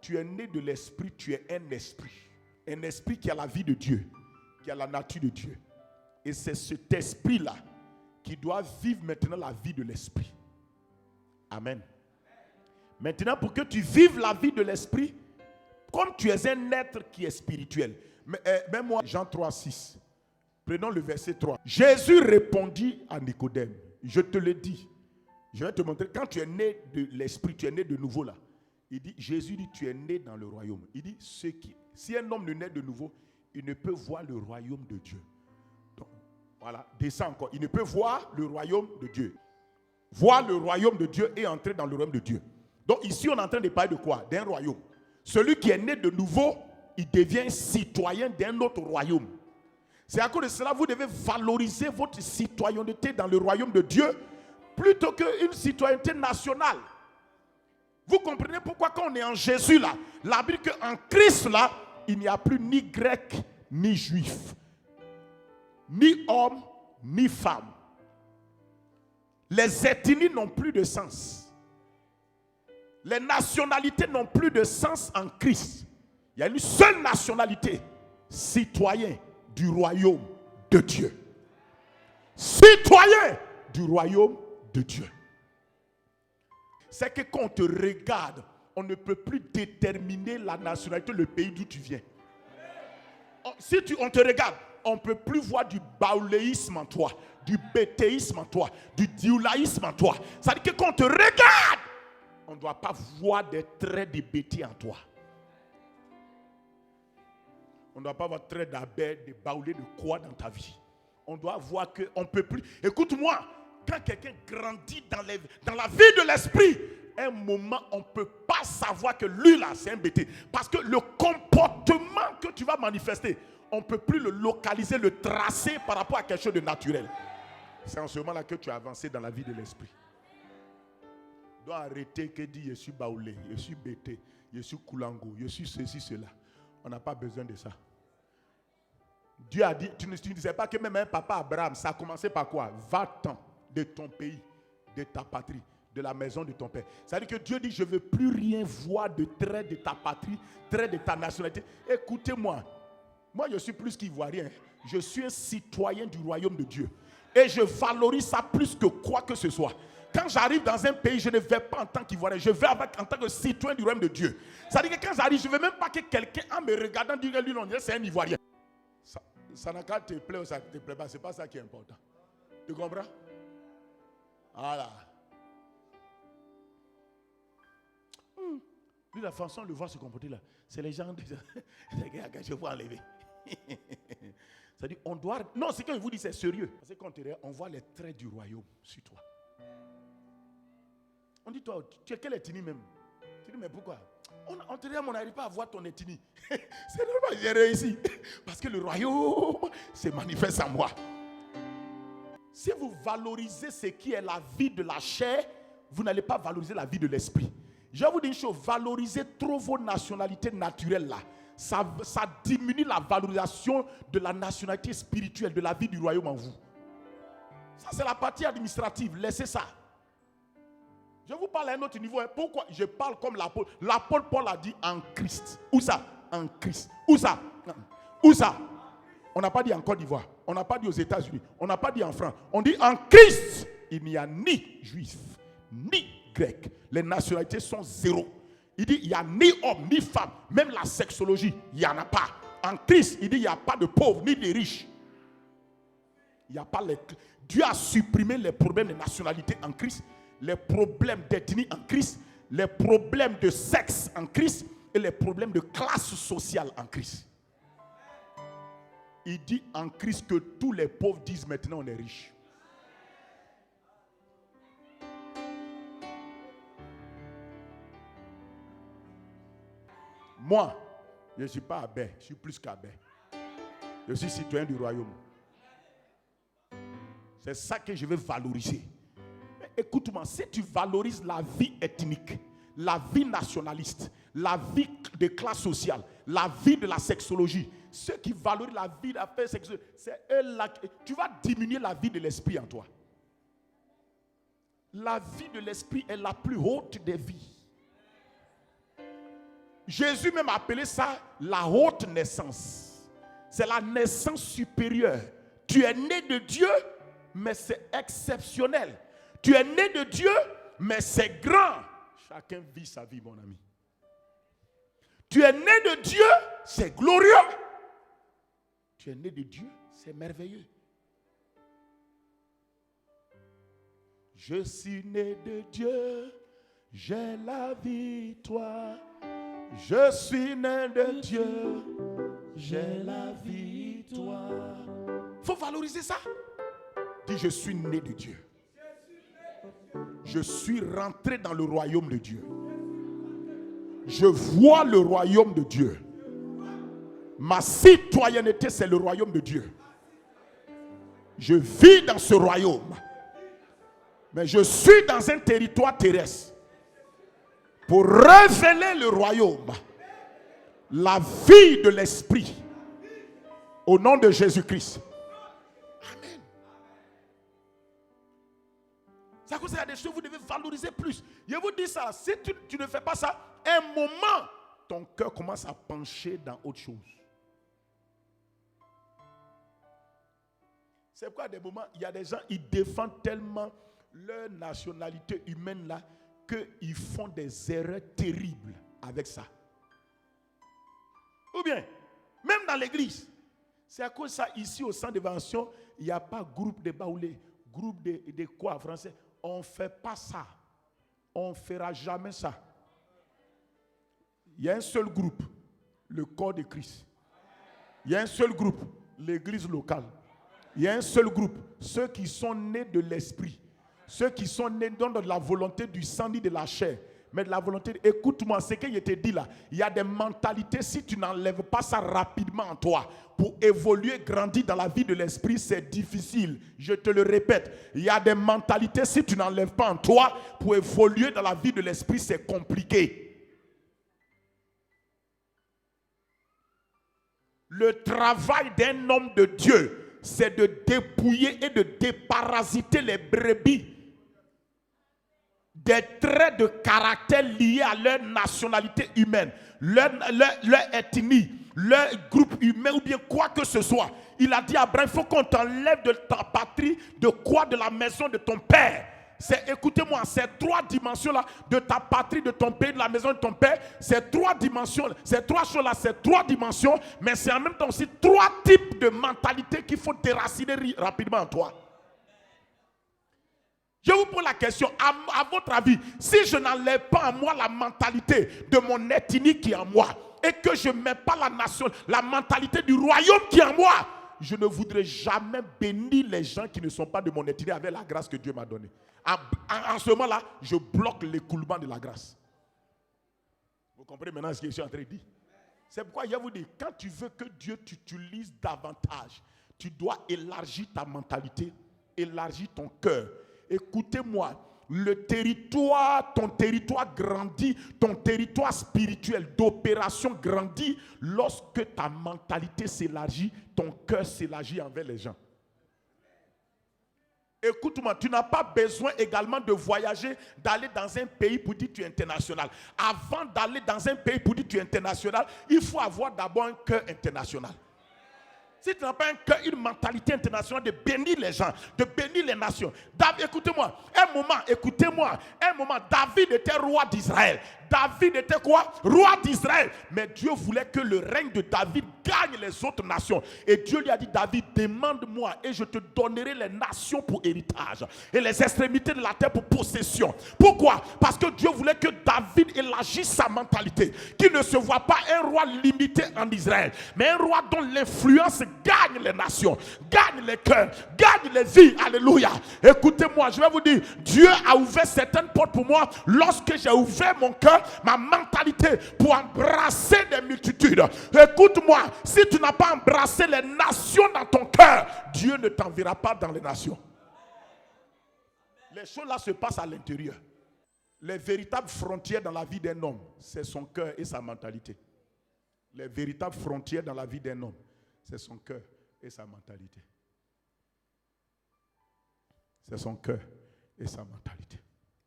tu es né de l'esprit, tu es un esprit. Un esprit qui a la vie de Dieu, qui a la nature de Dieu. Et c'est cet esprit-là qui doit vivre maintenant la vie de l'esprit. Amen. Maintenant, pour que tu vives la vie de l'esprit, comme tu es un être qui est spirituel. Même moi, Jean 3, 6. Prenons le verset 3. Jésus répondit à Nicodème. Je te le dis. Je vais te montrer. Quand tu es né de l'esprit, tu es né de nouveau là. Il dit, Jésus dit, tu es né dans le royaume. Il dit, si un homme ne naît de nouveau, il ne peut voir le royaume de Dieu. Donc, voilà, descends encore. Il ne peut voir le royaume de Dieu. Voir le royaume de Dieu et entrer dans le royaume de Dieu. Donc ici, on est en train de parler de quoi? D'un royaume. Celui qui est né de nouveau, il devient citoyen d'un autre royaume. C'est à cause de cela, vous devez valoriser votre citoyenneté dans le royaume de Dieu plutôt qu'une citoyenneté nationale. Vous comprenez pourquoi quand on est en Jésus là, la Bible dit qu'en Christ là, il n'y a plus ni grec, ni juif, ni homme, ni femme. Les ethnies n'ont plus de sens. Les nationalités n'ont plus de sens en Christ. Il y a une seule nationalité, citoyen du royaume de Dieu. Citoyen du royaume de Dieu. C'est que quand on te regarde, on ne peut plus déterminer la nationalité, le pays d'où tu viens. Si on te regarde, on ne peut plus voir du baoléisme en toi, du bétéisme en toi, du dioulaïsme en toi. C'est-à-dire que quand on te regarde, on ne doit pas voir des traits de bété en toi. On ne doit pas voir traits d'abeille, de baoulé, de quoi dans ta vie. On doit voir qu'on ne peut plus. Écoute-moi, quand quelqu'un grandit dans la vie de l'esprit, un moment, on ne peut pas savoir que lui là, c'est un bété. Parce que le comportement que tu vas manifester, on ne peut plus le localiser, le tracer par rapport à quelque chose de naturel. C'est en ce moment-là que tu as avancé dans la vie de l'esprit. Tu dois arrêter que dit je suis baoulé, je suis bété, je suis koulango, je suis ceci, cela. On n'a pas besoin de ça. Dieu a dit, tu ne disais pas que même un papa Abraham, ça a commencé par quoi? Va-t'en de ton pays, de ta patrie, de la maison de ton père. C'est-à-dire que Dieu dit, je ne veux plus rien voir de trait de ta patrie, trait de ta nationalité. Écoutez-moi, moi je suis plus qu'Ivoirien. Je suis un citoyen du royaume de Dieu. Et je valorise ça plus que quoi que ce soit. Quand j'arrive dans un pays, je ne vais pas en tant qu'Ivoirien, je vais en tant que citoyen du royaume de Dieu. C'est-à-dire que quand j'arrive, je ne veux même pas que quelqu'un, en me regardant, dise que lui, non, c'est un Ivoirien. Ça n'a qu'à te plaire ou ça ne te plaît pas, ce n'est pas ça qui est important. Tu comprends? Voilà. Lui, la façon de le voir se comporter là, c'est les gens disent, je vais enlever. C'est-à-dire, on doit. Non, ce que je vous dis, c'est sérieux. Parce que quand on voit les traits du royaume sur toi. On dit, toi, tu es quelle ethnie même? Tu dis, mais pourquoi? On te dit, on n'arrive pas à voir ton ethnie. C'est normal, j'ai réussi. Parce que le royaume se manifeste en moi. Si vous valorisez ce qui est la vie de la chair, vous n'allez pas valoriser la vie de l'esprit. Je vais vous dire une chose, valorisez trop vos nationalités naturelles là. Ça diminue la valorisation de la nationalité spirituelle, de la vie du royaume en vous. Ça, c'est la partie administrative. Laissez ça. Je vous parle à un autre niveau. Pourquoi? Je parle comme l'apôtre. L'apôtre Paul a dit en Christ. Où ça? En Christ. Où ça? Où ça? On n'a pas dit en Côte d'Ivoire. On n'a pas dit aux États-Unis. On n'a pas dit en France. On dit en Christ. Il n'y a ni juif, ni grec. Les nationalités sont zéro. Il dit il n'y a ni homme, ni femme. Même la sexologie, il n'y en a pas. En Christ, il dit il n'y a pas de pauvres, ni de riches. Il n'y a pas les... Dieu a supprimé les problèmes de nationalité en Christ, les problèmes d'ethnie en Christ, les problèmes de sexe en Christ et les problèmes de classe sociale en Christ. Il dit en Christ que tous les pauvres disent maintenant on est riche. Moi, je ne suis pas abbé, je suis plus qu'abbé. Je suis citoyen du royaume. C'est ça que je veux valoriser. Mais écoute-moi, si tu valorises la vie ethnique, la vie nationaliste, la vie de classe sociale, la vie de la sexologie, ceux qui valorisent la vie de la sexuelle, c'est eux là. Tu vas diminuer la vie de l'esprit en toi. La vie de l'esprit est la plus haute des vies. Jésus même appelait ça la haute naissance. C'est la naissance supérieure. Tu es né de Dieu, mais c'est exceptionnel. Tu es né de Dieu, mais c'est grand. Chacun vit sa vie, mon ami. Tu es né de Dieu, c'est glorieux. Tu es né de Dieu, c'est merveilleux. Je suis né de Dieu, j'ai la victoire. Je suis né de Dieu, j'ai la victoire. Il faut valoriser ça. Dis, je suis né de Dieu. Je suis rentré dans le royaume de Dieu. Je vois le royaume de Dieu. Ma citoyenneté, c'est le royaume de Dieu. Je vis dans ce royaume. Mais je suis dans un territoire terrestre pour révéler le royaume, la vie de l'esprit, au nom de Jésus-Christ. Amen. C'est à cause qu'il y a des choses que vous devez valoriser plus. Je vous dis ça, si tu ne fais pas ça, un moment, ton cœur commence à pencher dans autre chose. C'est pourquoi à des moments, il y a des gens, ils défendent tellement leur nationalité humaine là, qu'ils font des erreurs terribles avec ça. Ou bien, même dans l'église, c'est à cause de ça, ici au centre d'évaluation, il n'y a pas groupe de baoulés, groupe de quoi en français. On ne fait pas ça. On ne fera jamais ça. Il y a un seul groupe, le corps de Christ. Il y a un seul groupe, l'église locale. Il y a un seul groupe, ceux qui sont nés de l'esprit. Ceux qui sont nés dans de la volonté du sang ni de la chair. Mais de la volonté, écoute-moi, ce que je te dis là, il y a des mentalités, si tu n'enlèves pas ça rapidement en toi, pour évoluer, grandir dans la vie de l'esprit, c'est difficile. Je te le répète, il y a des mentalités, si tu n'enlèves pas en toi, pour évoluer dans la vie de l'esprit, c'est compliqué. Le travail d'un homme de Dieu, c'est de dépouiller et de déparasiter les brebis des traits de caractère liés à leur nationalité humaine, leur ethnie, leur groupe humain ou bien quoi que ce soit. Il a dit à Abraham, il faut qu'on t'enlève de ta patrie, de quoi? De la maison de ton père. Écoutez-moi, ces trois dimensions-là, de ta patrie, de ton pays, de la maison de ton père, ces trois dimensions, ces trois choses-là, ces trois dimensions, mais c'est en même temps aussi trois types de mentalités qu'il faut déraciner rapidement en toi. Je vous pose la question, à votre avis, si je n'enlève pas en moi la mentalité de mon ethnie qui est en moi, et que je ne mets pas la nation, la mentalité du royaume qui est en moi, je ne voudrais jamais bénir les gens qui ne sont pas de mon ethnie avec la grâce que Dieu m'a donnée. En ce moment-là, je bloque l'écoulement de la grâce. Vous comprenez maintenant ce que je suis en train de dire? C'est pourquoi je vous dis, quand tu veux que Dieu t'utilise davantage, tu dois élargir ta mentalité, élargir ton cœur. Écoutez-moi, ton territoire grandit, ton territoire spirituel d'opération grandit lorsque ta mentalité s'élargit, ton cœur s'élargit envers les gens. Écoute-moi, tu n'as pas besoin également de voyager, d'aller dans un pays pour dire que tu es international. Avant d'aller dans un pays pour dire que tu es international, il faut avoir d'abord un cœur international. Si tu n'as pas un cœur, une mentalité internationale de bénir les gens, de bénir les nations. Écoutez-moi, un moment, David était roi d'Israël. David était quoi? Roi d'Israël. Mais Dieu voulait que le règne de David gagne les autres nations. Et Dieu lui a dit, David, demande-moi et je te donnerai les nations pour héritage et les extrémités de la terre pour possession. Pourquoi? Parce que Dieu voulait que David élargisse sa mentalité, qu'il ne se voit pas un roi limité en Israël, mais un roi dont l'influence gagne les nations, gagne les cœurs, gagne les vies. Alléluia. Écoutez-moi, je vais vous dire, Dieu a ouvert certaines portes pour moi lorsque j'ai ouvert mon cœur, ma mentalité pour embrasser des multitudes. Écoute-moi, si tu n'as pas embrassé les nations dans ton cœur, Dieu ne t'enverra pas dans les nations. Les choses là se passent à l'intérieur. Les véritables frontières dans la vie d'un homme, c'est son cœur et sa mentalité. Les véritables frontières dans la vie d'un homme, c'est son cœur et sa mentalité. C'est son cœur et sa mentalité.